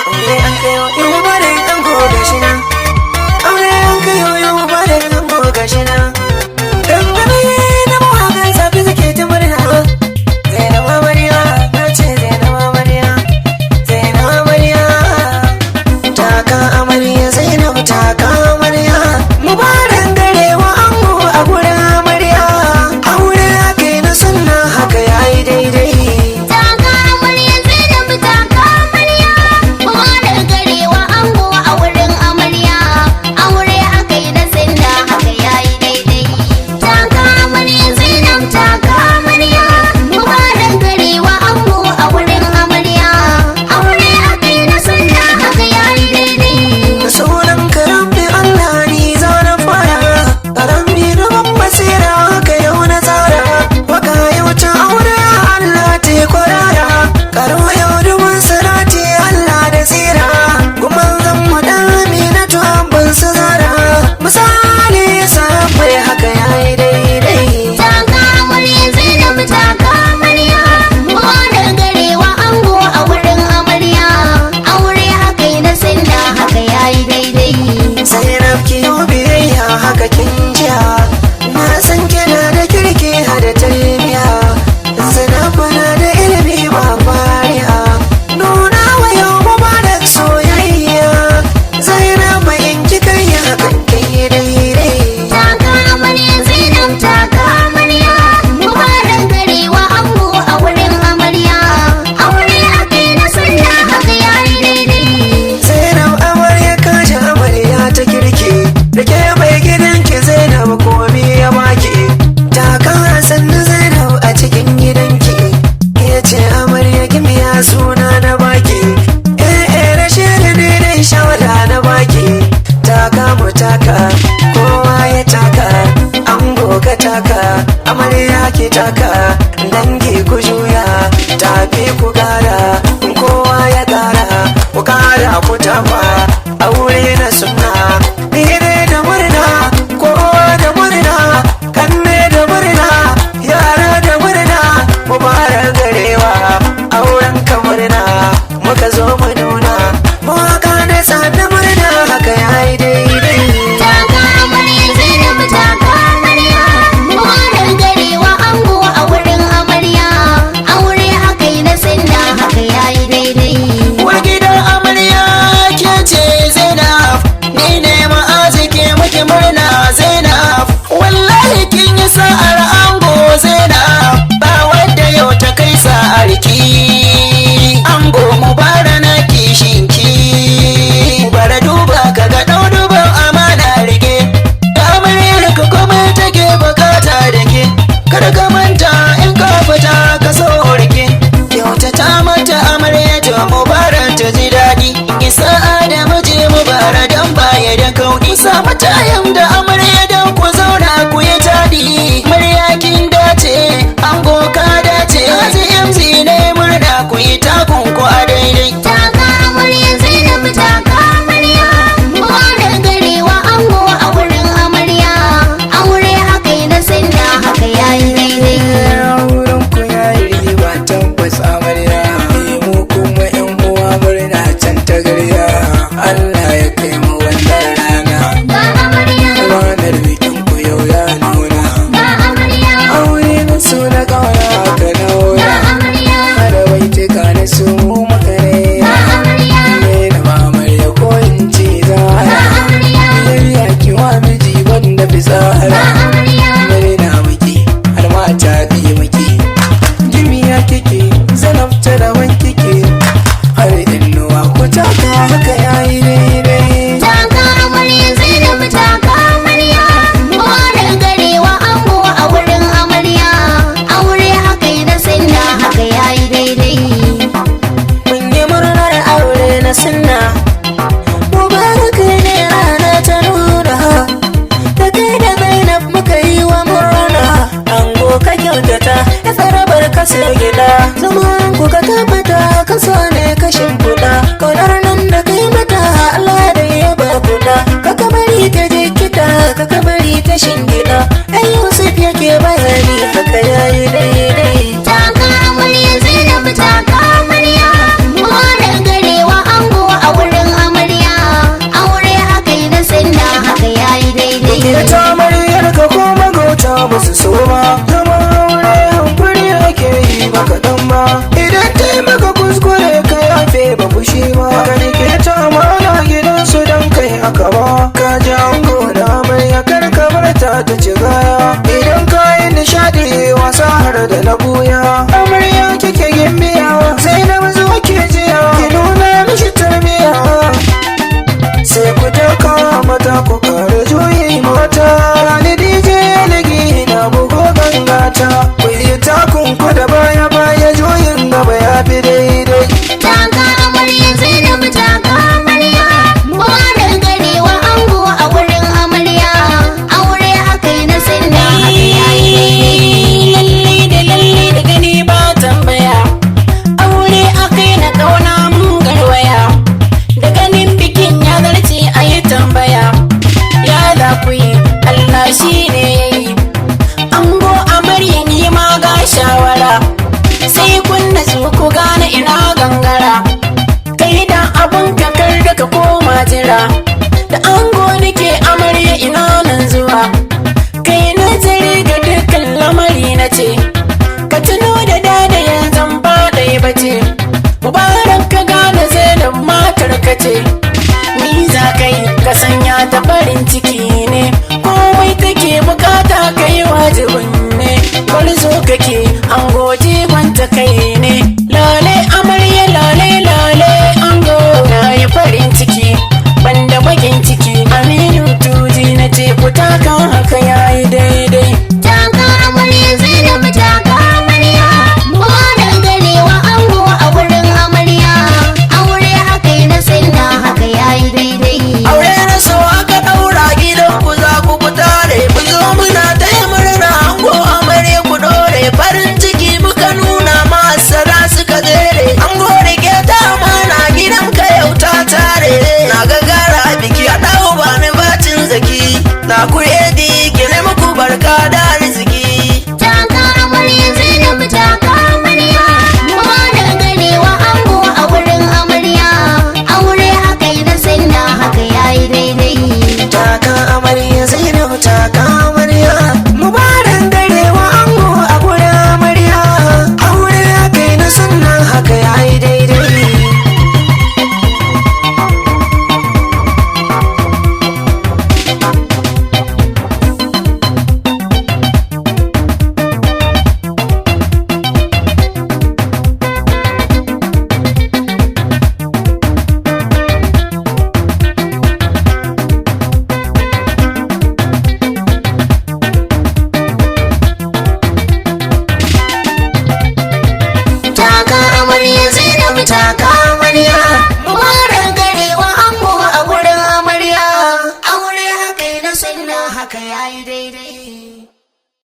aure an kayo yau ba da an goga shi nan, aure an kayo yau ba da an goga shi nan. Dangane na mawakan safi suke ta murna, Zainab amarya na ce Zainab amarya, Zainab amarya, taka amarya Zainab taka amarya, mubarak garewa ango a gurin amarya, aure aka yi na sunna haka yayi daidai. Haka kin jiya na san kina da kirki hada tarbiya, Zainab na da ilimi ba fariya, nuna wa yau mubarak soyayya, Zainab in kika yi hakan kai daidai. Taka amarya Zainab taka amarya, mubarak garewa ango a wurin amarya, aure aka yi na sunna haka yayi daidai. Zainab amarya kaji amarya ta kirki, da ke mai gidanki Zainab komi ya baki, taka sannu Zainab a cikin gidanki, ya ce amarya gimiya suna na baki, rashin ne dai shawara na baki, taka mu taka kowa ya taka, ango ka taka amarya ki taka, dangi ku juya tafi ku gara, kowa ya gara ku kara ku tafa, aure na sunna ni ne da murna, kowa da murna, kanne da murna, yara da murna, mubarak garewa auren ka murna, muka zo mu nuna mawaka na sada murna haka yayi daidai. Taka amarya Zainab taka amarya, mubarak garewa ango a wurin amarya, aure aka yi na sunna haka yayi daidai. Uwar gidan amarya ke ce Zainab, ni ne ma'aziki muke murna Zainab, wallahi kin yi sa'ar ango Zainab, ba wadda yau ta kai sa'ar ki, ango mubarak na kishinki, bara duba ka ga duban amana rike, amaryar ka kuma take bukata da ke, kada ka manta in ka fita ka so rike, kyautata mata amarya ta mubarak. abun ka kar da ka koma jira da ango nake amarya ina nan zuwa kai nazari ga dukkan lamari na ce ka tuno da dada yanzu ba ɗaya bace mubarak ka gane Zainab matar ka ce ni za kai ka sanya ta farin ciki ne komai take bukata kai wajibin ne zo kake an goji wanta kai ne lale amarya lale lale ango na yi farin ciki banda bakin ciki aminu tuji na ce fita kan haka yayi daidai taka amarya Zainab taka amarya mubarak ganewa ango a wurin amarya aure haka yi na sunna haka yayi daidai aure na so aka daura gidan ku za ku tare ku zo muna taya murna ango amarya ku dore farin ciki muka nuna masara suka zere ango rike ta mana gidan ka yau ta tare na gagara biki a dawo ba ni bacin zaki na ku